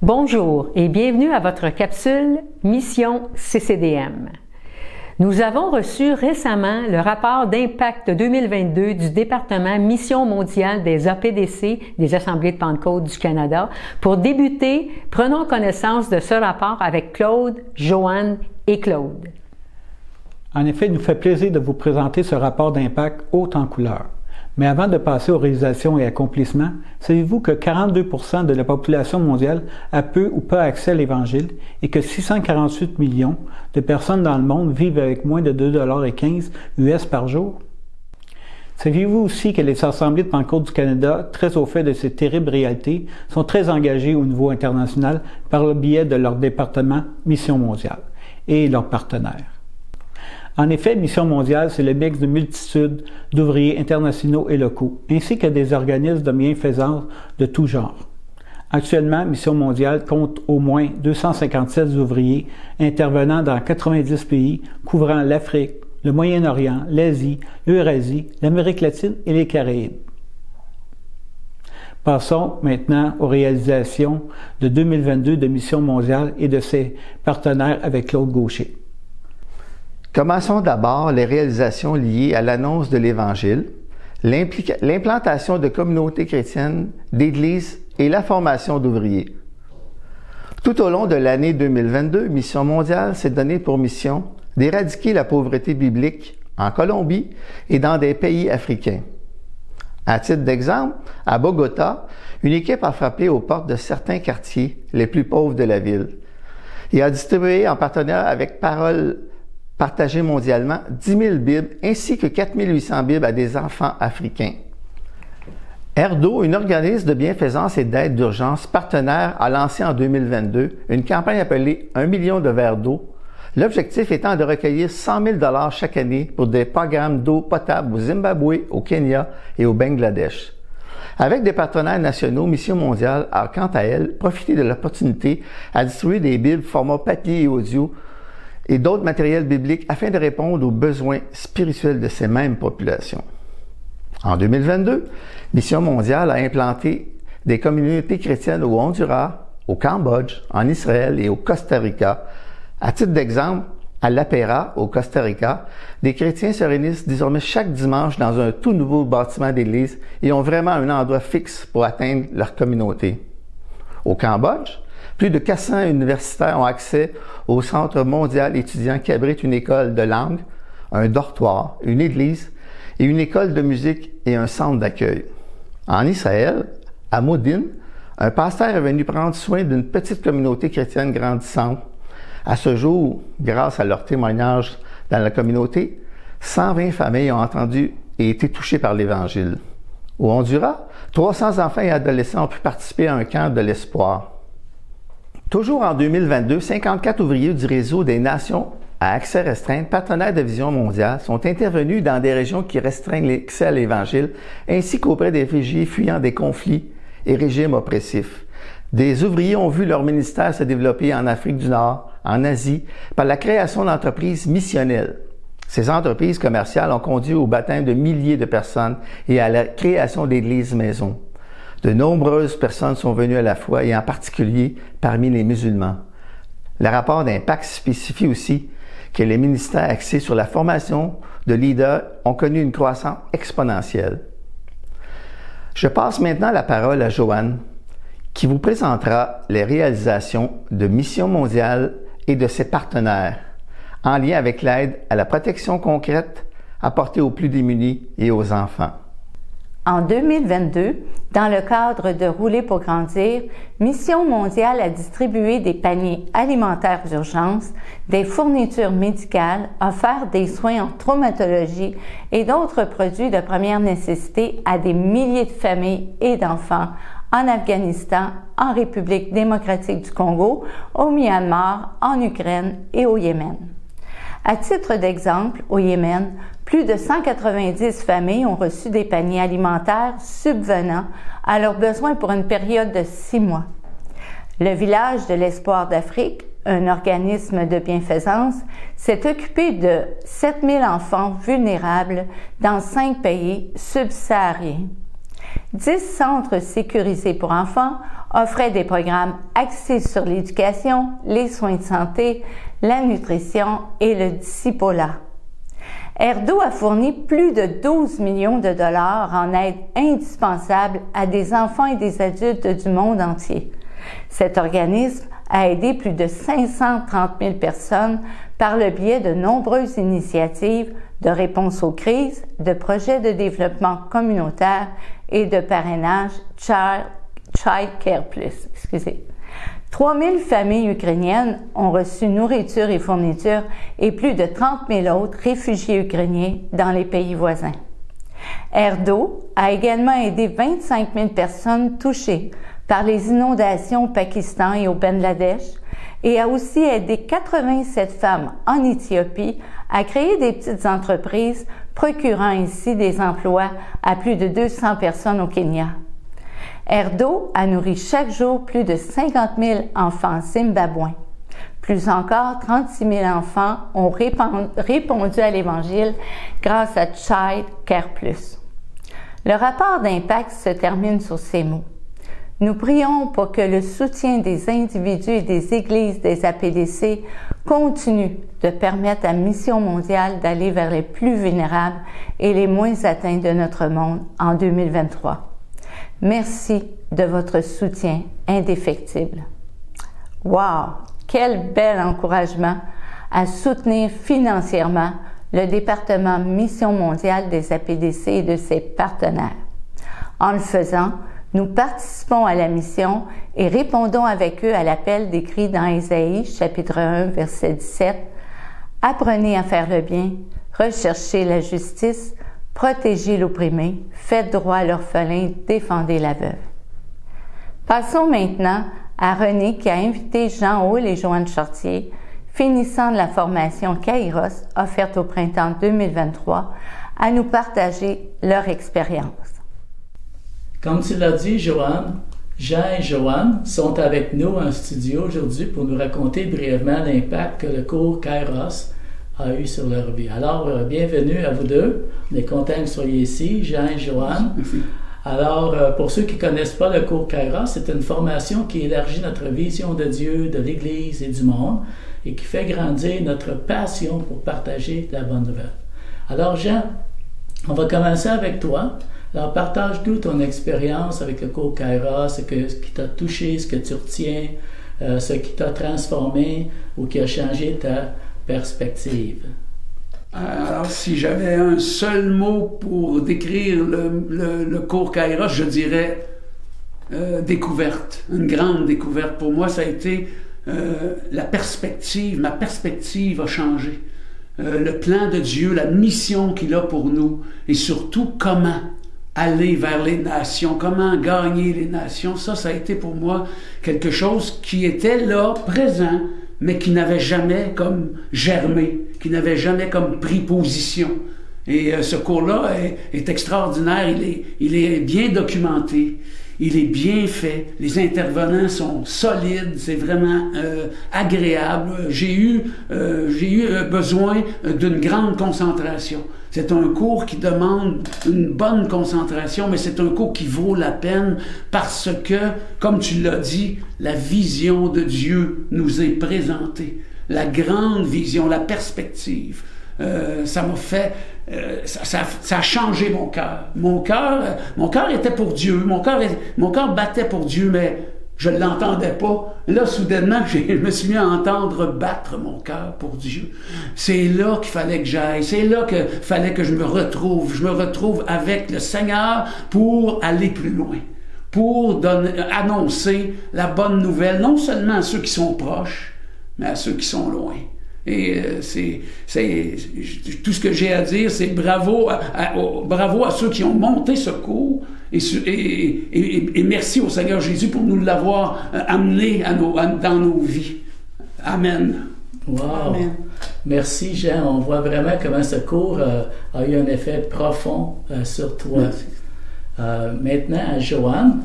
Bonjour et bienvenue à votre capsule Mission CCDM. Nous avons reçu récemment le rapport d'impact 2022 du département Mission mondiale des APDC, des Assemblées de Pentecôte du Canada. Pour débuter, prenons connaissance de ce rapport avec Claude, Joanne et Claude. En effet, il nous fait plaisir de vous présenter ce rapport d'impact haut en couleur. Mais avant de passer aux réalisations et accomplissements, savez-vous que 42% de la population mondiale a peu ou pas accès à l'Évangile et que 648 millions de personnes dans le monde vivent avec moins de 2,15 $ par jour? Saviez-vous aussi que les Assemblées de Pentecôte du Canada, très au fait de ces terribles réalités, sont très engagées au niveau international par le biais de leur département Mission mondiale et leurs partenaires? En effet, Mission mondiale, c'est le mix de multitudes d'ouvriers internationaux et locaux, ainsi que des organismes de bienfaisance de tout genre. Actuellement, Mission mondiale compte au moins 257 ouvriers intervenant dans 90 pays, couvrant l'Afrique, le Moyen-Orient, l'Asie, l'Eurasie, l'Amérique latine et les Caraïbes. Passons maintenant aux réalisations de 2022 de Mission mondiale et de ses partenaires avec Claude Gaucher. Commençons d'abord les réalisations liées à l'annonce de l'Évangile, l'implantation de communautés chrétiennes, d'églises et la formation d'ouvriers. Tout au long de l'année 2022, Mission mondiale s'est donné pour mission d'éradiquer la pauvreté biblique en Colombie et dans des pays africains. À titre d'exemple, à Bogota, une équipe a frappé aux portes de certains quartiers les plus pauvres de la ville et a distribué en partenariat avec Parole partagé mondialement 10 000 Bibles ainsi que 4 800 Bibles à des enfants africains. Erdo, un organisme de bienfaisance et d'aide d'urgence partenaire, a lancé en 2022 une campagne appelée 1 million de verres d'eau, l'objectif étant de recueillir 100 000 $ chaque année pour des programmes d'eau potable au Zimbabwe, au Kenya et au Bangladesh. Avec des partenaires nationaux, Mission mondiale a quant à elle profité de l'opportunité à distribuer des Bibles format papier et audio et d'autres matériels bibliques afin de répondre aux besoins spirituels de ces mêmes populations. En 2022, Mission mondiale a implanté des communautés chrétiennes au Honduras, au Cambodge, en Israël et au Costa Rica. À titre d'exemple, à La Pera, au Costa Rica, des chrétiens se réunissent désormais chaque dimanche dans un tout nouveau bâtiment d'église et ont vraiment un endroit fixe pour atteindre leur communauté. Au Cambodge, plus de 400 universitaires ont accès au Centre mondial étudiant qui abrite une école de langue, un dortoir, une église et une école de musique et un centre d'accueil. En Israël, à Modin, un pasteur est venu prendre soin d'une petite communauté chrétienne grandissante. À ce jour, grâce à leur témoignage dans la communauté, 120 familles ont entendu et été touchées par l'Évangile. Au Honduras, 300 enfants et adolescents ont pu participer à un camp de l'espoir. Toujours en 2022, 54 ouvriers du réseau des nations à accès restreint, partenaires de Vision mondiale, sont intervenus dans des régions qui restreignent l'accès à l'Évangile, ainsi qu'auprès des réfugiés fuyant des conflits et régimes oppressifs. Des ouvriers ont vu leur ministère se développer en Afrique du Nord, en Asie, par la création d'entreprises missionnelles. Ces entreprises commerciales ont conduit au baptême de milliers de personnes et à la création d'églises maisons. De nombreuses personnes sont venues à la foi et en particulier parmi les musulmans. Le rapport d'impact spécifie aussi que les ministères axés sur la formation de leaders ont connu une croissance exponentielle. Je passe maintenant la parole à Joanne, qui vous présentera les réalisations de Mission mondiale et de ses partenaires en lien avec l'aide à la protection concrète apportée aux plus démunis et aux enfants. En 2022, dans le cadre de Rouler pour grandir, Mission mondiale a distribué des paniers alimentaires d'urgence, des fournitures médicales, offert des soins en traumatologie et d'autres produits de première nécessité à des milliers de familles et d'enfants en Afghanistan, en République démocratique du Congo, au Myanmar, en Ukraine et au Yémen. À titre d'exemple, au Yémen, plus de 190 familles ont reçu des paniers alimentaires subvenant à leurs besoins pour une période de 6 mois. Le village de l'Espoir d'Afrique, un organisme de bienfaisance, s'est occupé de 7000 enfants vulnérables dans 5 pays subsahariens. 10 centres sécurisés pour enfants offrait des programmes axés sur l'éducation, les soins de santé, la nutrition et le discipulat. Erdo a fourni plus de 12 millions de dollars en aide indispensable à des enfants et des adultes du monde entier. Cet organisme a aidé plus de 530 000 personnes par le biais de nombreuses initiatives de réponse aux crises, de projets de développement communautaire et de parrainage Child Care Plus. 3000 familles ukrainiennes ont reçu nourriture et fournitures et plus de 30 000 autres réfugiés ukrainiens dans les pays voisins. Erdo a également aidé 25 000 personnes touchées par les inondations au Pakistan et au Bangladesh et a aussi aidé 87 femmes en Éthiopie à créer des petites entreprises, procurant ainsi des emplois à plus de 200 personnes au Kenya. Erdo a nourri chaque jour plus de 50 000 enfants zimbabwéens. Plus encore, 36 000 enfants ont répondu à l'Évangile grâce à Child Care Plus. Le rapport d'impact se termine sur ces mots. Nous prions pour que le soutien des individus et des églises des APDC continue de permettre à Mission mondiale d'aller vers les plus vulnérables et les moins atteints de notre monde en 2023. Merci de votre soutien indéfectible. Wow! Quel bel encouragement à soutenir financièrement le département Mission mondiale des APDC et de ses partenaires. En le faisant, nous participons à la mission et répondons avec eux à l'appel décrit dans Ésaïe, chapitre 1, verset 17. « Apprenez à faire le bien, recherchez la justice, protégez l'opprimé, faites droit à l'orphelin, défendez la veuve. » Passons maintenant à René qui a invité Jean Houle et Joanne Chartier, finissant de la formation Kairos offerte au printemps 2023, à nous partager leur expérience. Comme tu l'as dit, Joanne, Jean et Joanne sont avec nous en studio aujourd'hui pour nous raconter brièvement l'impact que le cours Kairos a eu sur leur vie. Alors, bienvenue à vous deux. On est contents que vous soyez ici, Jean et Joanne. Merci. Alors, pour ceux qui ne connaissent pas le cours Kairos, c'est une formation qui élargit notre vision de Dieu, de l'Église et du monde et qui fait grandir notre passion pour partager la bonne nouvelle. Alors, Jean, on va commencer avec toi. Alors, partage-nous ton expérience avec le cours Kairos, ce qui t'a touché, ce que tu retiens, ce qui t'a transformé ou qui a changé ta perspective. Alors, si j'avais un seul mot pour décrire le cours Kairos, je dirais découverte, une grande découverte. Pour moi, ça a été la perspective, ma perspective a changé. Le plan de Dieu, la mission qu'il a pour nous et surtout comment aller vers les nations, comment gagner les nations. Ça a été pour moi quelque chose qui était là, présent, mais qui n'avait jamais comme germé, qui n'avait jamais comme pris position. Et ce cours-là est extraordinaire, il est bien documenté, il est bien fait, les intervenants sont solides, c'est vraiment agréable. J'ai eu besoin d'une grande concentration. C'est un cours qui demande une bonne concentration, mais c'est un cours qui vaut la peine parce que, comme tu l'as dit, la vision de Dieu nous est présentée. La grande vision, la perspective. Ça m'a fait... ça a changé mon cœur. Mon cœur était pour Dieu. Mon cœur battait pour Dieu, mais je ne l'entendais pas. Là, soudainement, je me suis mis à entendre battre mon cœur pour Dieu. C'est là qu'il fallait que j'aille. C'est là qu'il fallait que je me retrouve. Je me retrouve avec le Seigneur pour aller plus loin. Pour annoncer la bonne nouvelle, non seulement à ceux qui sont proches, mais à ceux qui sont loin. Et tout ce que j'ai à dire, c'est bravo à ceux qui ont monté ce cours et merci au Seigneur Jésus pour nous l'avoir amené dans nos vies. Amen. Wow! Amen. Merci Jean, on voit vraiment comment ce cours a eu un effet profond sur toi. Maintenant à Joanne.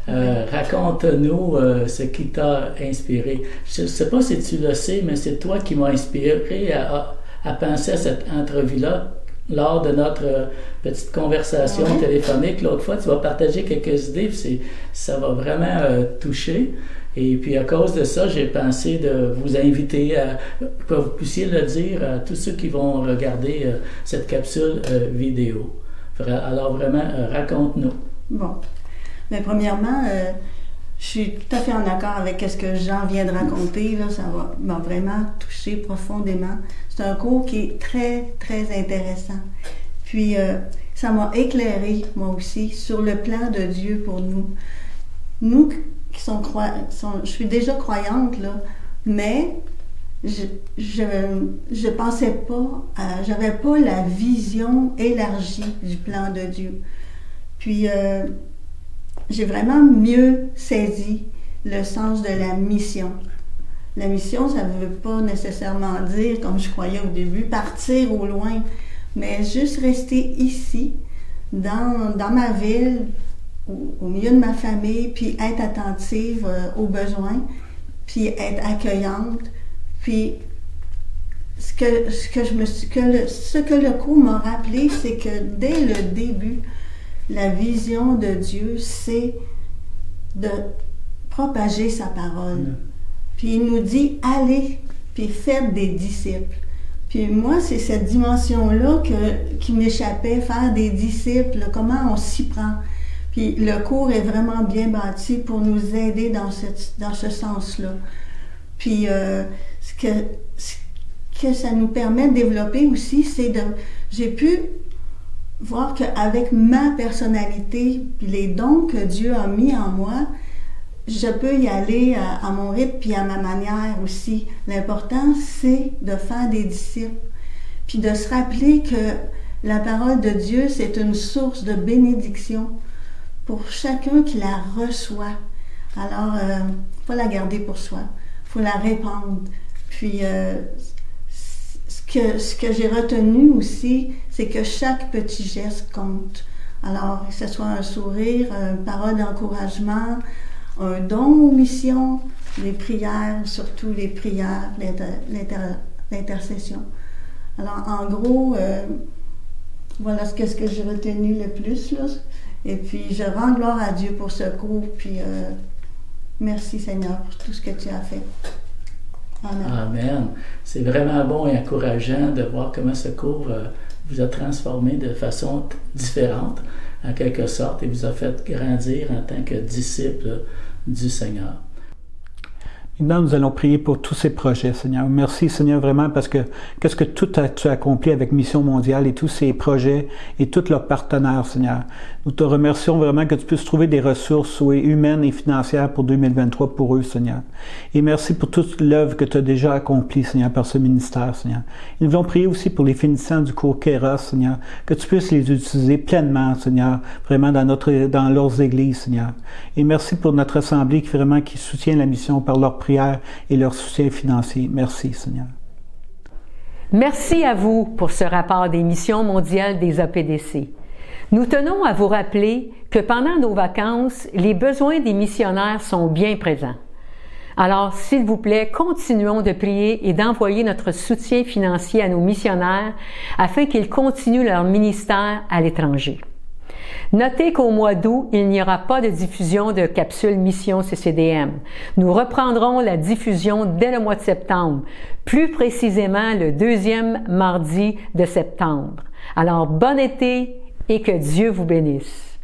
Raconte-nous ce qui t'a inspiré. Je ne sais pas si tu le sais, mais c'est toi qui m'as inspiré à penser à cette entrevue-là lors de notre petite conversation téléphonique l'autre fois, tu vas partager quelques idées, puis ça va vraiment toucher. Et puis à cause de ça, j'ai pensé de vous inviter à que vous puissiez le dire à tous ceux qui vont regarder cette capsule vidéo. Alors vraiment, raconte-nous. Bon. Mais premièrement, je suis tout à fait en accord avec ce que Jean vient de raconter. Là, ça m'a vraiment touché profondément. C'est un cours qui est très, très intéressant. Puis, ça m'a éclairé, moi aussi, sur le plan de Dieu pour nous. Nous qui je suis déjà croyante, là, mais je pensais pas, j'avais pas la vision élargie du plan de Dieu. Puis, j'ai vraiment mieux saisi le sens de la mission. La mission, ça ne veut pas nécessairement dire, comme je croyais au début, partir au loin, mais juste rester ici, dans ma ville, au milieu de ma famille, puis être attentive aux besoins, puis être accueillante. Puis, ce que le cours m'a rappelé, c'est que dès le début, la vision de Dieu, c'est de propager sa parole. Puis il nous dit, allez, puis faites des disciples. Puis moi, c'est cette dimension-là qui m'échappait, faire des disciples, comment on s'y prend. Puis le cours est vraiment bien bâti pour nous aider dans ce sens-là. Puis ce que ça nous permet de développer aussi, c'est j'ai pu voir qu'avec ma personnalité, puis les dons que Dieu a mis en moi, je peux y aller à mon rythme puis à ma manière aussi. L'important, c'est de faire des disciples, puis de se rappeler que la parole de Dieu, c'est une source de bénédiction pour chacun qui la reçoit. Alors, faut la garder pour soi, faut la répandre. Puis, ce que j'ai retenu aussi, c'est que chaque petit geste compte. Alors, que ce soit un sourire, une parole d'encouragement, un don aux missions, les prières, surtout les prières, l'intercession. Alors, en gros, voilà ce que j'ai retenu le plus, là. Et puis, je rends gloire à Dieu pour ce cours, puis merci Seigneur pour tout ce que tu as fait. Amen. Amen. C'est vraiment bon et encourageant de voir comment ce cours vous a transformé de façon différente, en quelque sorte, et vous a fait grandir en tant que disciple du Seigneur. Maintenant, nous allons prier pour tous ces projets, Seigneur. Merci, Seigneur, vraiment, parce que qu'est-ce que tu as accompli avec Mission Mondiale et tous ces projets et tous leurs partenaires, Seigneur. Nous te remercions vraiment que tu puisses trouver des ressources humaines et financières pour 2023 pour eux, Seigneur. Et merci pour toute l'œuvre que tu as déjà accomplie, Seigneur, par ce ministère, Seigneur. Et nous voulons prier aussi pour les finissants du cours Kairos, Seigneur, que tu puisses les utiliser pleinement, Seigneur, vraiment dans leurs églises, Seigneur. Et merci pour notre assemblée qui soutient la mission par leur prière et leur soutien financier. Merci, Seigneur. Merci à vous pour ce rapport des missions mondiales des APDC. Nous tenons à vous rappeler que pendant nos vacances, les besoins des missionnaires sont bien présents. Alors, s'il vous plaît, continuons de prier et d'envoyer notre soutien financier à nos missionnaires afin qu'ils continuent leur ministère à l'étranger. Notez qu'au mois d'août, il n'y aura pas de diffusion de capsules Mission CCDM. Nous reprendrons la diffusion dès le mois de septembre, plus précisément le 2e mardi de septembre. Alors, bon été et que Dieu vous bénisse.